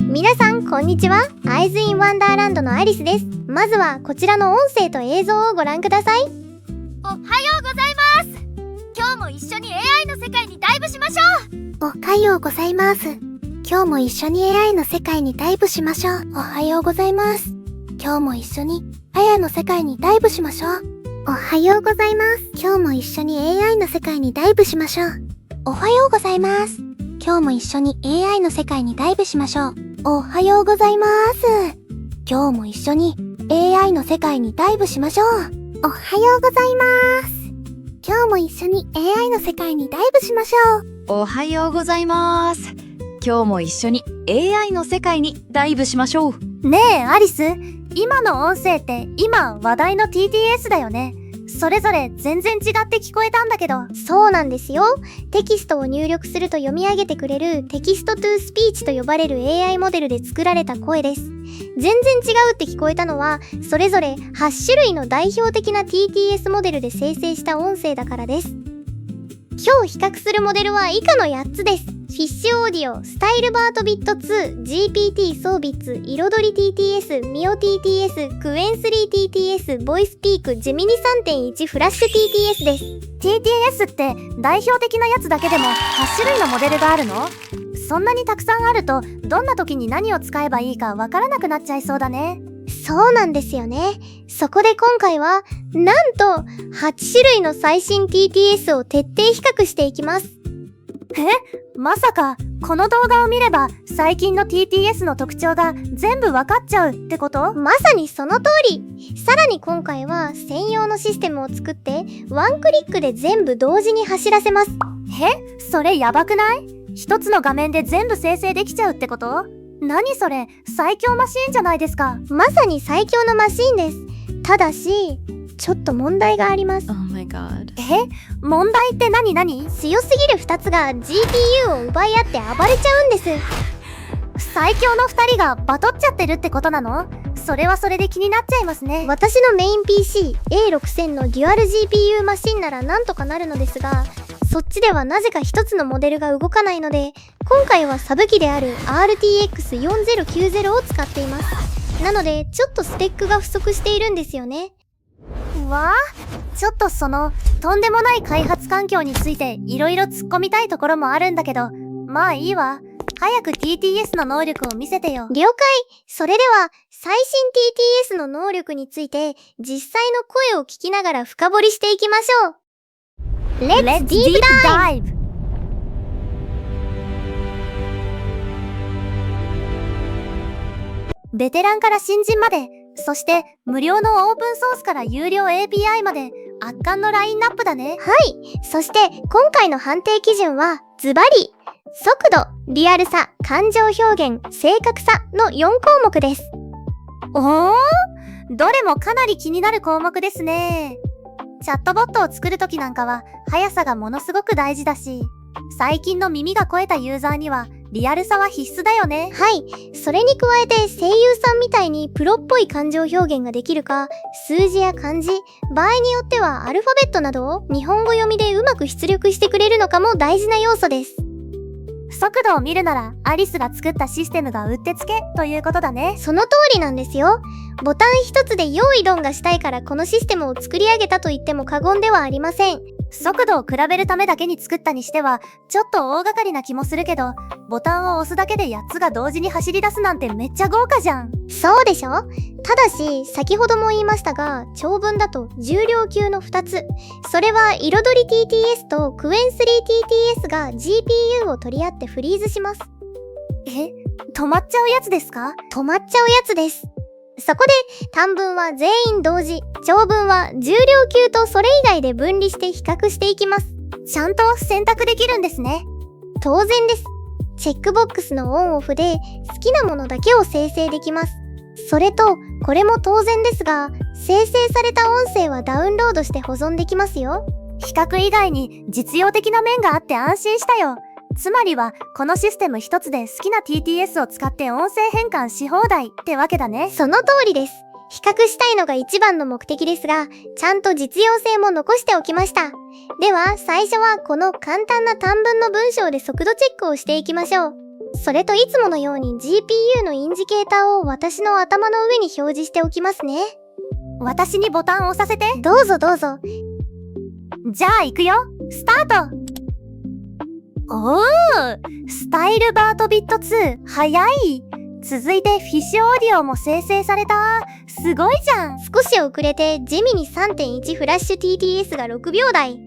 皆さんこんにちは。アイズインワンダーランドのアリスです。まずはこちらの音声と映像をご覧ください。おはようございます。今日も一緒に AI の世界にダイブしましょう。おはようございます。今日も一緒に AI の世界にダイブしましょう。おはようございます。今日も一緒に AI の世界にダイブしましょう。おはようございます。今日も一緒に AI の世界にダイブしましょう。おはようございます。今日も一緒に AI の世界にダイブしましょう。おはようございます。今日も一緒に AI の世界にダイブしましょう。おはようございます。今日も一緒に AI の世界にダイブしましょう。おはようございます。今日も一緒に AI の世界にダイブしましょう。ねえアリス、今の音声って今話題の TTS だよね。それぞれ全然違って聞こえたんだけど。そうなんですよ。テキストを入力すると読み上げてくれるテキストトゥースピーチと呼ばれる AI モデルで作られた声です。全然違うって聞こえたのは、それぞれ8種類の代表的な TTS モデルで生成した音声だからです。今日比較するモデルは以下の8つです。フィッシュオーディオ、スタイルバートビット2、GPT ソービッツ、彩り TTS、ミオ TTS、クエンスリー TTS、ボイスピーク、ジェミニ 3.1 フラッシュ TTS です。TTS って代表的なやつだけでも8種類のモデルがあるの？そんなにたくさんあるとどんな時に何を使えばいいかわからなくなっちゃいそうだね。そうなんですよね。そこで今回はなんと8種類の最新 TTS を徹底比較していきます。まさかこの動画を見れば最近の TTS の特徴が全部わかっちゃうってこと？まさにその通り。さらに今回は専用のシステムを作ってワンクリックで全部同時に走らせます。それやばくない？一つの画面で全部生成できちゃうってこと？何それ、最強マシーンじゃないですか。まさに最強のマシーンです。ただしちょっと問題があります。Oh my god。問題って何？強すぎる2つが GPU を奪い合って暴れちゃうんです。最強の2人がバトっちゃってるってことなの？それはそれで気になっちゃいますね。私のメイン PC A6000 のデュアル GPU マシンならなんとかなるのですが、そっちではなぜか一つのモデルが動かないので、今回はサブ機である RTX4090 を使っています。なのでちょっとスペックが不足しているんですよね。ちょっとそのとんでもない開発環境についていろいろ突っ込みたいところもあるんだけど、まあいいわ。早く TTS の能力を見せてよ。了解。それでは最新 TTS の能力について実際の声を聞きながら深掘りしていきましょう。Let's Deep Dive! ベテランから新人まで、そして無料のオープンソースから有料 API まで圧巻のラインナップだね。はい。そして今回の判定基準はズバリ速度、リアルさ、感情表現、正確さの4項目です。どれもかなり気になる項目ですね。チャットボットを作るときなんかは速さがものすごく大事だし、最近の耳が肥えたユーザーにはリアルさは必須だよね。はい。それに加えて声優さんみたいにプロっぽい感情表現ができるか、数字や漢字、場合によってはアルファベットなどを日本語読みでうまく出力してくれるのかも大事な要素です。速度を見るならアリスが作ったシステムがうってつけということだね。その通りなんですよ。ボタン一つで用意ドンがしたいからこのシステムを作り上げたと言っても過言ではありません。速度を比べるためだけに作ったにしてはちょっと大掛かりな気もするけど、ボタンを押すだけで8つが同時に走り出すなんてめっちゃ豪華じゃん。そうでしょ？ただし先ほども言いましたが、長文だと重量級の2つ、それは彩り TTS とクエンスリー TTS が GPU を取り合ってフリーズします。止まっちゃうやつですか？止まっちゃうやつです。そこで短文は全員同時、長文は重量級とそれ以外で分離して比較していきます。ちゃんと選択できるんですね。当然です。チェックボックスのオンオフで好きなものだけを生成できます。それとこれも当然ですが、生成された音声はダウンロードして保存できますよ。比較以外に実用的な面があって安心したよ。つまりはこのシステム一つで好きな TTS を使って音声変換し放題ってわけだね。その通りです。比較したいのが一番の目的ですが、ちゃんと実用性も残しておきました。では最初はこの簡単な短文の文章で速度チェックをしていきましょう。それといつものように GPU のインジケーターを私の頭の上に表示しておきますね。私にボタンを押させて。どうぞどうぞ。じゃあ行くよ。スタート。おー、スタイルバートビット2、早い。続いてフィッシュオーディオも生成された。すごいじゃん。少し遅れてジェミニ 3.1 フラッシュ TTS が6秒台。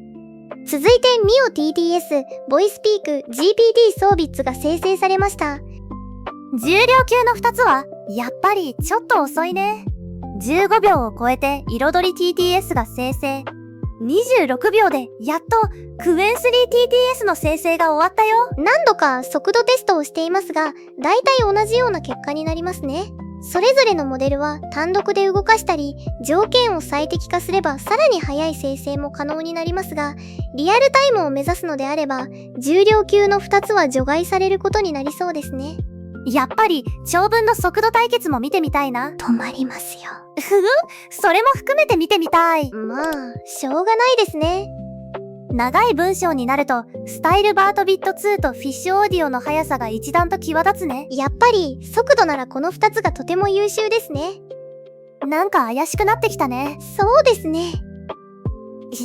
続いて MIO TTS、ボイスピーク、GPT ソービッツが生成されました。重量級の2つは、やっぱりちょっと遅いね。15秒を超えて彩り TTS が生成。26秒でやっとクエンスリー TTS の生成が終わったよ。何度か速度テストをしていますが、だいたい同じような結果になりますね。それぞれのモデルは単独で動かしたり、条件を最適化すればさらに速い生成も可能になりますが、リアルタイムを目指すのであれば、重量級の2つは除外されることになりそうですね。やっぱり長文の速度対決も見てみたいな。止まりますよ。ふふ、それも含めて見てみたい。まあ、しょうがないですね。長い文章になると、スタイルバートビット2とフィッシュオーディオの速さが一段と際立つね。やっぱり、速度ならこの2つがとても優秀ですね。なんか怪しくなってきたね。そうですね。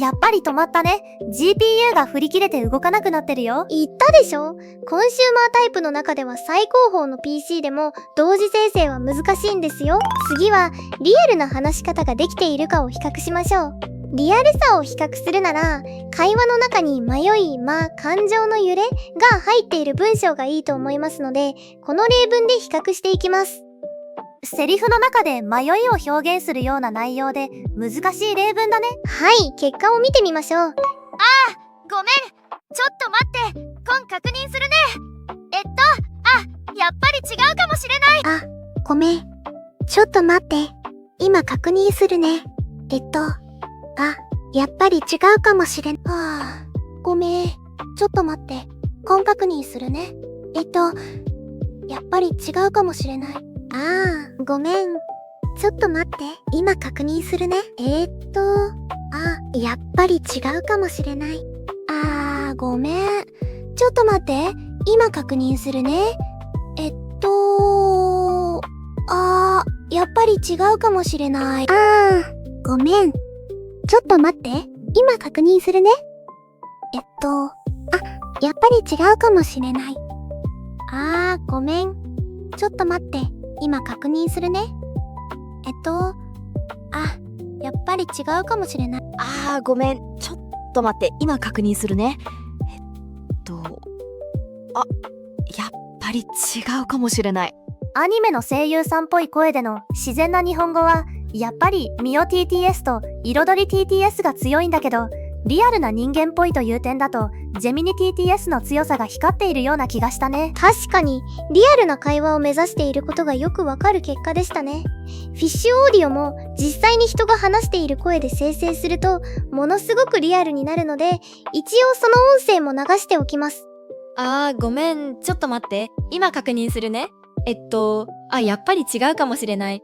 やっぱり止まったね。GPU が振り切れて動かなくなってるよ。言ったでしょ？コンシューマータイプの中では最高峰の PC でも同時生成は難しいんですよ。次はリアルな話し方ができているかを比較しましょう。リアルさを比較するなら、会話の中に迷い、感情の揺れが入っている文章がいいと思いますので、この例文で比較していきます。セリフの中で迷いを表現するような内容で難しい例文だね。はい、結果を見てみましょう。ごめん、ちょっと待って、今確認するね。やっぱり違うかもしれない。ごめん。ちょっと待って。今確認するね。やっぱり違うかもしれん。ごめん。ちょっと待って。今確認するね。やっぱり違うかもしれない。ごめん。ちょっと待って。今確認するね。やっぱり違うかもしれない。ごめん。ちょっと待って。今確認するね。やっぱり違うかもしれない。ごめん。ちょっと待って。今確認するね。やっぱり違うかもしれない。ごめん。ちょっと待って。今確認するね。やっぱり違うかもしれない。ごめん。ちょっと待って。今確認するね。やっぱり違うかもしれない。アニメの声優さんっぽい声での自然な日本語は、やっぱりMIO TTSと彩り TTS が強いんだけど、リアルな人間っぽいという点だと、ジェミニ TTS の強さが光っているような気がしたね。確かに、リアルな会話を目指していることがよくわかる結果でしたね。フィッシュオーディオも実際に人が話している声で生成すると、ものすごくリアルになるので、一応その音声も流しておきます。ごめん、ちょっと待って。今確認するね。やっぱり違うかもしれない。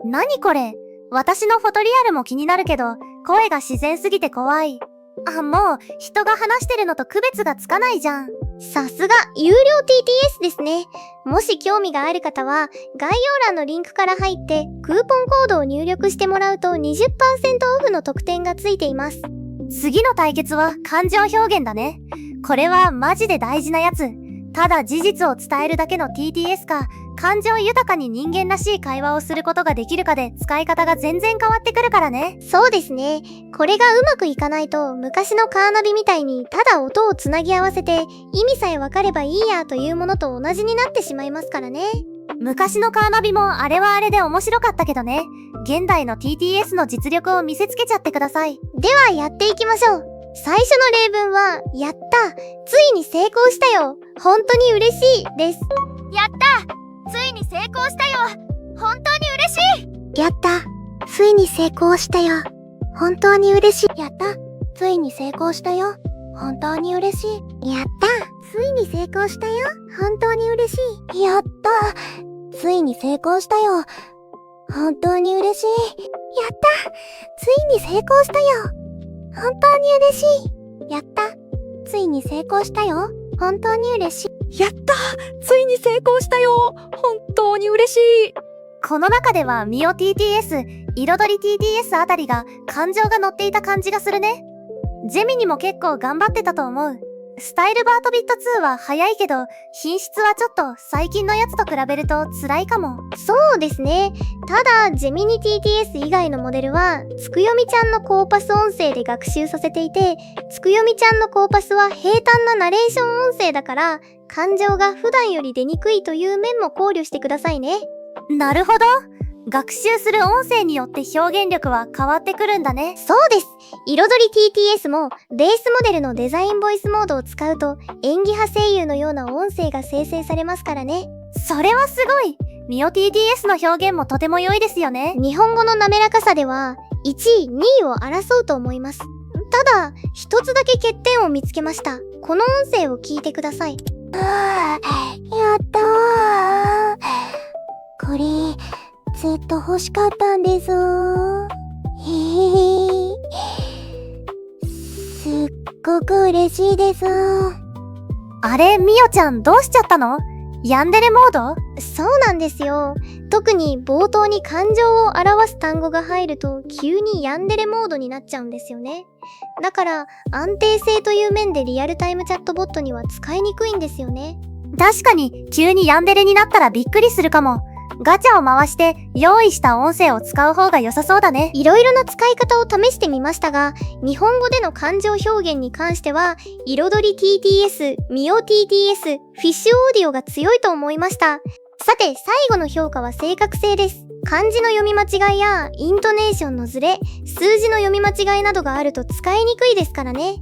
何これ？私のフォトリアルも気になるけど、声が自然すぎて怖い。もう、人が話してるのと区別がつかないじゃん。さすが、有料 TTS ですね。もし興味がある方は、概要欄のリンクから入って、クーポンコードを入力してもらうと 20% オフの特典がついています。次の対決は感情表現だね。これはマジで大事なやつ。ただ事実を伝えるだけの TTS か、感情豊かに人間らしい会話をすることができるかで使い方が全然変わってくるからね。そうですね。これがうまくいかないと、昔のカーナビみたいにただ音をつなぎ合わせて、意味さえわかればいいやというものと同じになってしまいますからね。昔のカーナビもあれはあれで面白かったけどね。現代の TTS の実力を見せつけちゃってください。ではやっていきましょう。最初の例文は、やった、ついに成功したよ、本当に嬉しいです。やったついに成功したよ本当に嬉しい。やった。ついに成功したよ。本当に嬉しい。やった。ついに成功したよ。本当に嬉しい。やった。ついに成功したよ。本当に嬉しい。やった。ついに成功したよ。本当に嬉しい。やった。ついに成功したよ。本当に嬉しい。やった。ついに成功したよ。本当に嬉しい。やったー、ついに成功したよ。本当に嬉しい。この中ではミオ TTS、彩り TTS あたりが感情が乗っていた感じがするね。ジェミニも結構頑張ってたと思う。スタイルバートビット2は早いけど、品質はちょっと最近のやつと比べると辛いかも。そうですね。ただ、ジェミニ TTS 以外のモデルは、つくよみちゃんのコーパス音声で学習させていて、つくよみちゃんのコーパスは平坦なナレーション音声だから、感情が普段より出にくいという面も考慮してくださいね。なるほど。学習する音声によって表現力は変わってくるんだね。そうです。彩り TTS もベースモデルのデザインボイスモードを使うと演技派声優のような音声が生成されますからね。それはすごい。ミオ TTS の表現もとても良いですよね。日本語の滑らかさでは1位、2位を争うと思います。ただ、一つだけ欠点を見つけました。この音声を聞いてください。やったー。これ、ずっと欲しかったんです。すっごく嬉しいです。あれ、ミオちゃんどうしちゃったの？ヤンデレモード？そうなんですよ。特に冒頭に感情を表す単語が入ると急にヤンデレモードになっちゃうんですよね。だから安定性という面でリアルタイムチャットボットには使いにくいんですよね。確かに急にヤンデレになったらびっくりするかも。ガチャを回して用意した音声を使う方が良さそうだね。いろいろな使い方を試してみましたが、日本語での感情表現に関しては、彩り TTS、ミオ TTS、フィッシュオーディオが強いと思いました。さて、最後の評価は正確性です。漢字の読み間違いやイントネーションのズレ、数字の読み間違いなどがあると使いにくいですからね。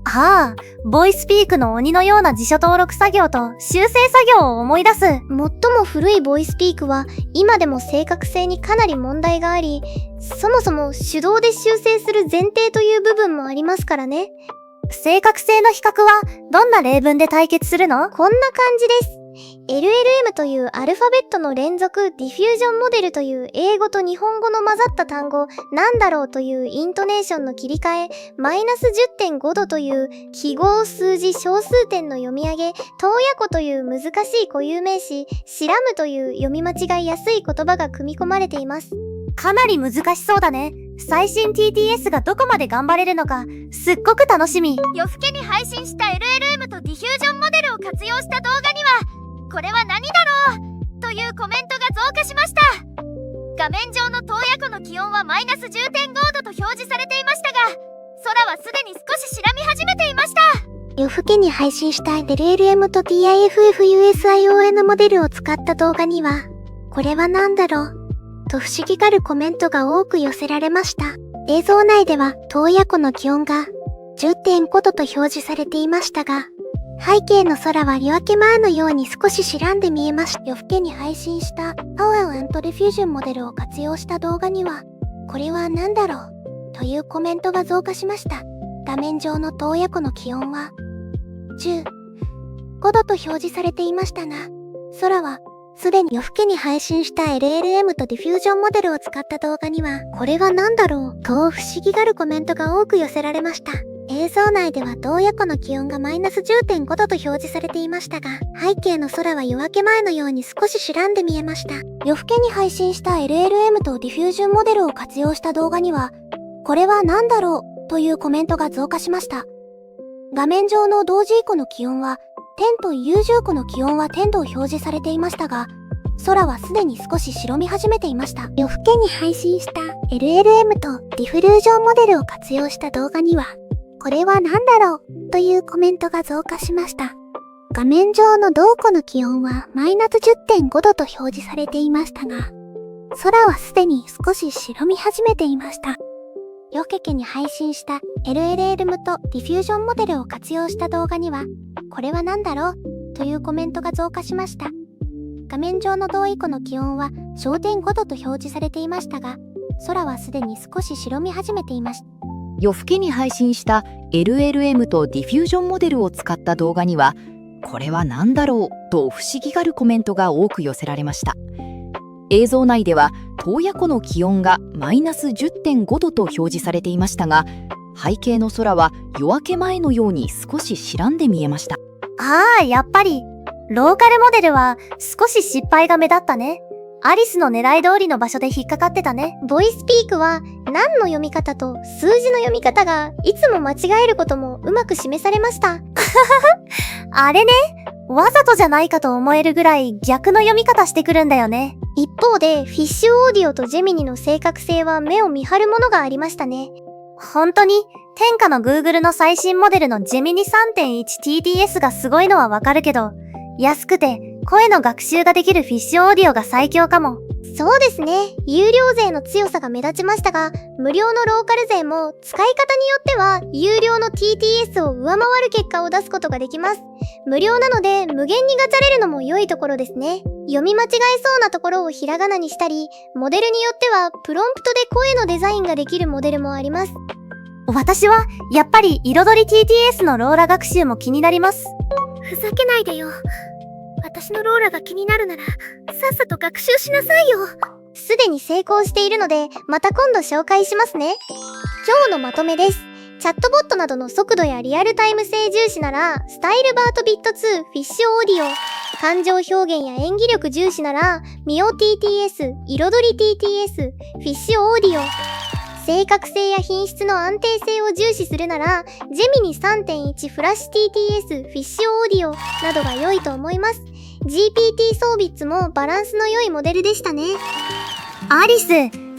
ああ、ボイスピークの鬼のような辞書登録作業と修正作業を思い出す。最も古いボイスピークは今でも正確性にかなり問題があり、そもそも手動で修正する前提という部分もありますからね。正確性の比較はどんな例文で対決するの？こんな感じです。LLM というアルファベットの連続ディフュージョンモデルという英語と日本語の混ざった単語なんだろうというイントネーションの切り替えマイナス 10.5 度という記号数字小数点の読み上げ洞爺湖という難しい固有名詞シラムという読み間違いやすい言葉が組み込まれています。かなり難しそうだね。最新 TTS がどこまで頑張れるのかすっごく楽しみ。夜更けに配信した LLM とディフュージョンモデルを活用した動画にはこれは何だろうというコメントが増加しました。画面上の洞爺湖の気温はマイナス 10.5 度と表示されていましたが、空はすでに少し白み始めていました。夜更けに配信した LLM と TIFFUSION モデルを使った動画には、これは何だろうと不思議がるコメントが多く寄せられました。映像内では洞爺湖の気温が 10.5 度と表示されていましたが、背景の空は夜明け前のように少し白んで見えました。夜更けに配信した LLM とディフュージョンモデルを活用した動画には、これは何だろうというコメントが増加しました。画面上の洞爺湖の気温は15度と表示されていましたが、空はすでに夜更けに配信した LLM とディフュージョンモデルを使った動画には、これは何だろうと不思議がるコメントが多く寄せられました。映像内では洞爺湖の気温がマイナス 10.5 度と表示されていましたが、背景の空は夜明け前のように少し白んで見えました。夜更けに配信した LLM とディフュージョンモデルを活用した動画には、これは何だろうというコメントが増加しました。画面上の同時以降の気温は、天と優柔湖の気温は10度表示されていましたが、空はすでに少し白み始めていました。夜更けに配信した LLM とディフュージョンモデルを活用した動画には、これは何だろうというコメントが増加しました。画面上の同湖の気温はマイナス 10.5 度と表示されていましたが、空はすでに少し白み始めていました。夜更けに配信した LLM とディフュージョンモデルを活用した動画には、これは何だろうというコメントが増加しました。画面上の同以降の気温は焦点5度と表示されていましたが、空はすでに少し白み始めていました。夜更けに配信した LLM とディフュージョンモデルを使った動画には、これは何だろうと不思議がるコメントが多く寄せられました。映像内では洞爺湖の気温がマイナス 10.5 度と表示されていましたが、背景の空は夜明け前のように少し白んで見えました。ああ、やっぱりローカルモデルは少し失敗が目立ったね。アリスの狙い通りの場所で引っかかってたね。ボイスピークは何の読み方と数字の読み方がいつも間違えることもうまく示されました。あれね、わざとじゃないかと思えるぐらい逆の読み方してくるんだよね。一方でフィッシュオーディオとジェミニの正確性は目を見張るものがありましたね。本当に天下の Google の最新モデルのジェミニ 3.1TTS がすごいのはわかるけど、安くて声の学習ができるフィッシュオーディオが最強かも。そうですね。有料税の強さが目立ちましたが、無料のローカル税も使い方によっては有料の TTS を上回る結果を出すことができます。無料なので無限にガチャれるのも良いところですね。読み間違えそうなところをひらがなにしたり、モデルによってはプロンプトで声のデザインができるモデルもあります。私はやっぱり彩り TTS のローラ学習も気になります。ふざけないでよ。私のローラが気になるなら、さっさと学習しなさいよ。すでに成功しているので、また今度紹介しますね。今日のまとめです。チャットボットなどの速度やリアルタイム性重視なら、スタイルバートビット2フィッシュオーディオ。感情表現や演技力重視なら、ミオ TTS、彩り TTS、フィッシュオーディオ。正確性や品質の安定性を重視するなら、ジェミニ 3.1 フラッシュ TTS フィッシュオーディオなどが良いと思います。GPT ソービッツもバランスの良いモデルでしたね。アリス、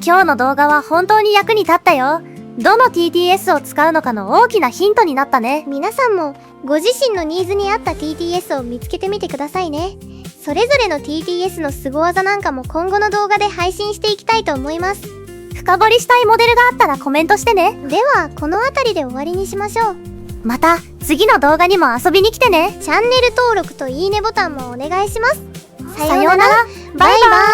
今日の動画は本当に役に立ったよ。どの TTS を使うのかの大きなヒントになったね。皆さんもご自身のニーズに合った TTS を見つけてみてくださいね。それぞれの TTS の凄技なんかも今後の動画で配信していきたいと思います。深掘りしたいモデルがあったらコメントしてね。ではこの辺りで終わりにしましょう。また次の動画にも遊びに来てね。チャンネル登録といいねボタンもお願いします。さようなら。バイバイ。